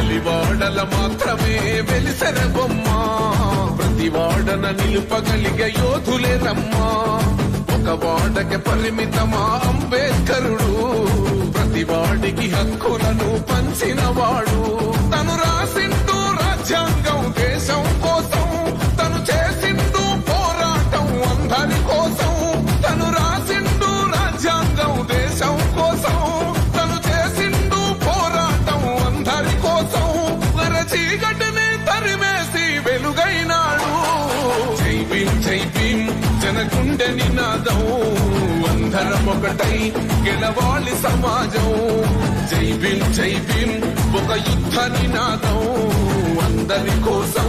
వెలివాడల మాత్రమే వెలిసెర బొమ్మ ప్రతి వాడన నిలుపగలిగే యోధులే రమ్మా ఒక వాడకి పరిమితమా అంబేద్కరుడు ప్రతి వాడికి హక్కులను పంచినవాడు తను రాసిండు రాజ్యాంగం దేశం కోసం తను చేసిండు పోరాటం అందరి కోసం తను రాసిండు రాజ్యాంగం దేశం కోసం తను చేసిండు పోరాటం అందరి కోసం చీకటిని తరిమేసి వెలుగైనాడు జై భీమ్ జనగుండె నినాదం అందరం ఒకటై గెలవాలి సమాజం జై భీమ్ ఒక యుద్ధ నినాదం అందరి కోసం